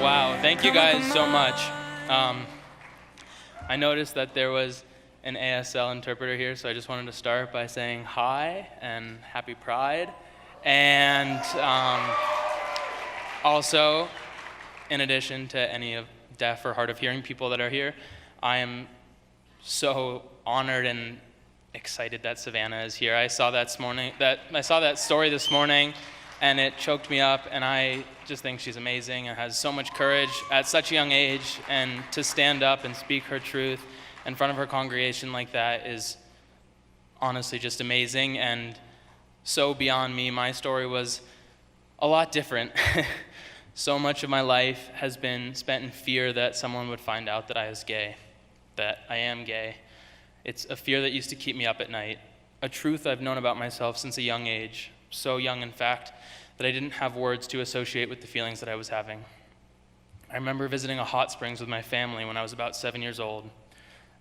Wow, thank you guys so much. I noticed that there was an ASL interpreter here, so I just wanted to start by saying hi and happy Pride. And also, in addition to any of deaf or hard of hearing people that are here, I am so honored and excited that Savannah is here. I saw that story this morning, and it choked me up, and I just think she's amazing and has so much courage at such a young age, and to stand up and speak her truth in front of her congregation like that is honestly just amazing, and so beyond me. My story was a lot different. So much of my life has been spent in fear that someone would find out that I was gay, that I am gay. It's a fear that used to keep me up at night, a truth I've known about myself since a young age, so young in fact, that I didn't have words to associate with the feelings that I was having. I remember visiting a hot springs with my family when I was about 7 years old.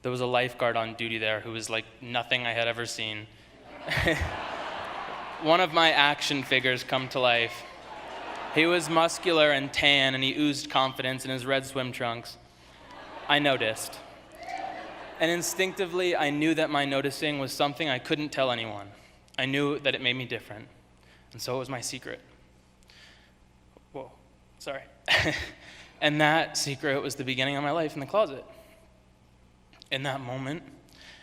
There was a lifeguard on duty there who was like nothing I had ever seen. One of my action figures come to life. He was muscular and tan, and he oozed confidence in his red swim trunks. I noticed. And instinctively, I knew that my noticing was something I couldn't tell anyone. I knew that it made me different. And so it was my secret. Whoa, sorry. And that secret was the beginning of my life in the closet. In that moment,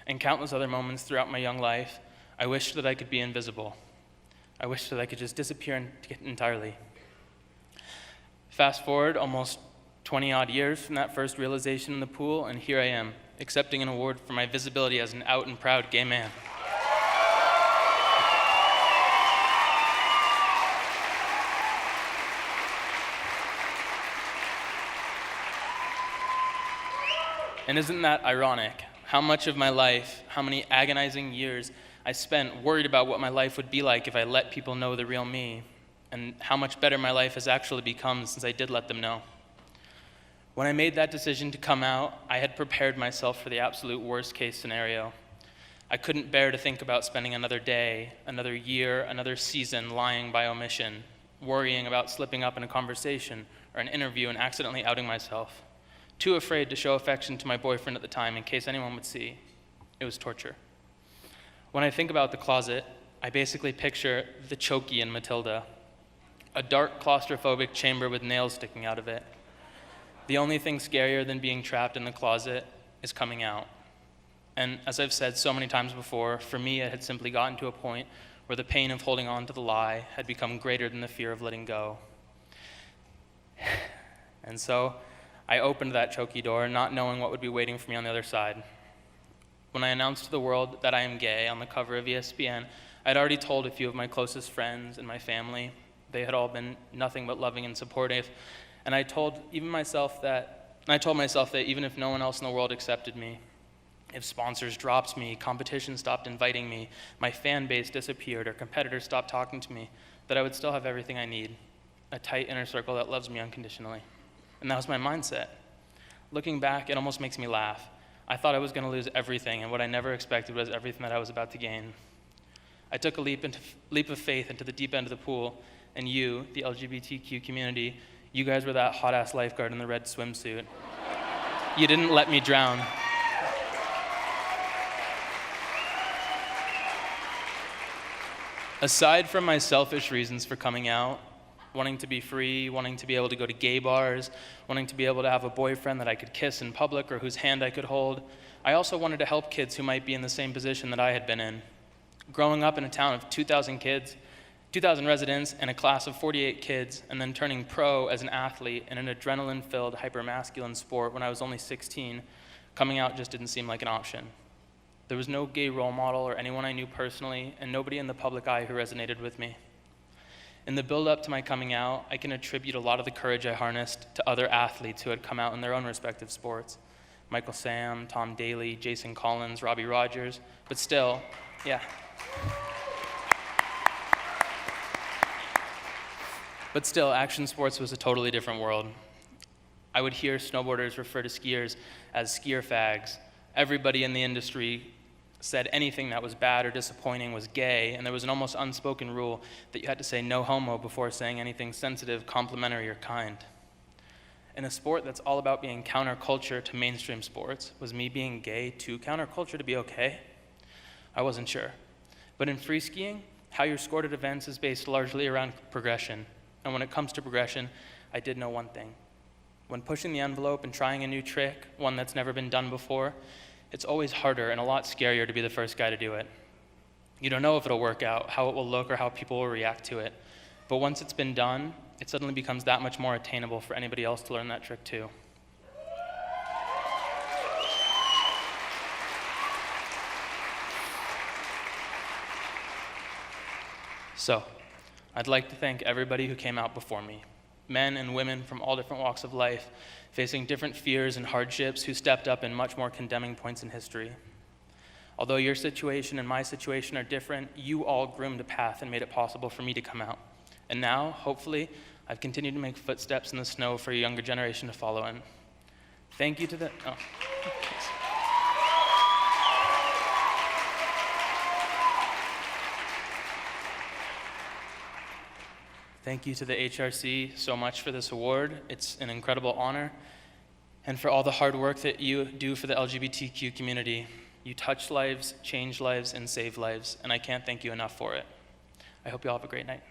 and countless other moments throughout my young life, I wished that I could be invisible. I wished that I could just disappear entirely. Fast forward almost 20-odd years from that first realization in the pool, and here I am, accepting an award for my visibility as an out and proud gay man. And isn't that ironic? How much of my life, how many agonizing years I spent worried about what my life would be like if I let people know the real me, and how much better my life has actually become since I did let them know. When I made that decision to come out, I had prepared myself for the absolute worst case scenario. I couldn't bear to think about spending another day, another year, another season lying by omission, worrying about slipping up in a conversation or an interview and accidentally outing myself. Too afraid to show affection to my boyfriend at the time in case anyone would see. It was torture. When I think about the closet, I basically picture the Chokey in Matilda, a dark claustrophobic chamber with nails sticking out of it. The only thing scarier than being trapped in the closet is coming out. And as I've said so many times before, for me it had simply gotten to a point where the pain of holding on to the lie had become greater than the fear of letting go. And so I opened that Chokey door, not knowing what would be waiting for me on the other side. When I announced to the world that I am gay on the cover of ESPN, I'd already told a few of my closest friends and my family. They had all been nothing but loving and supportive. And I told myself that even if no one else in the world accepted me, if sponsors dropped me, competition stopped inviting me, my fan base disappeared, or competitors stopped talking to me, that I would still have everything I need, a tight inner circle that loves me unconditionally. And that was my mindset. Looking back, it almost makes me laugh. I thought I was going to lose everything, and what I never expected was everything that I was about to gain. I took a leap of faith into the deep end of the pool, and you, the LGBTQ community, you guys were that hot-ass lifeguard in the red swimsuit. You didn't let me drown. Aside from my selfish reasons for coming out, wanting to be free, wanting to be able to go to gay bars, wanting to be able to have a boyfriend that I could kiss in public or whose hand I could hold, I also wanted to help kids who might be in the same position that I had been in. Growing up in a town of 2,000 kids, 2,000 residents, and a class of 48 kids, and then turning pro as an athlete in an adrenaline-filled, hyper-masculine sport when I was only 16, coming out just didn't seem like an option. There was no gay role model or anyone I knew personally, and nobody in the public eye who resonated with me. In the build-up to my coming out, I can attribute a lot of the courage I harnessed to other athletes who had come out in their own respective sports. Michael Sam, Tom Daly, Jason Collins, Robbie Rogers, but still, yeah. But still, action sports was a totally different world. I would hear snowboarders refer to skiers as skier fags. Everybody in the industry said anything that was bad or disappointing was gay, and there was an almost unspoken rule that you had to say no homo before saying anything sensitive, complimentary, or kind. In a sport that's all about being counterculture to mainstream sports, was me being gay too counterculture to be okay? I wasn't sure. But in free skiing, how you're scored at events is based largely around progression. And when it comes to progression, I did know one thing. When pushing the envelope and trying a new trick, one that's never been done before, it's always harder and a lot scarier to be the first guy to do it. You don't know if it'll work out, how it will look, or how people will react to it. But once it's been done, it suddenly becomes that much more attainable for anybody else to learn that trick too. So, I'd like to thank everybody who came out before me, men and women from all different walks of life, facing different fears and hardships, who stepped up in much more condemning points in history. Although your situation and my situation are different, you all groomed a path and made it possible for me to come out. And now, hopefully, I've continued to make footsteps in the snow for a younger generation to follow in. Thank you to the... Oh. Thank you to the HRC so much for this award. It's an incredible honor. And for all the hard work that you do for the LGBTQ community. You touch lives, change lives, and save lives, and I can't thank you enough for it. I hope you all have a great night.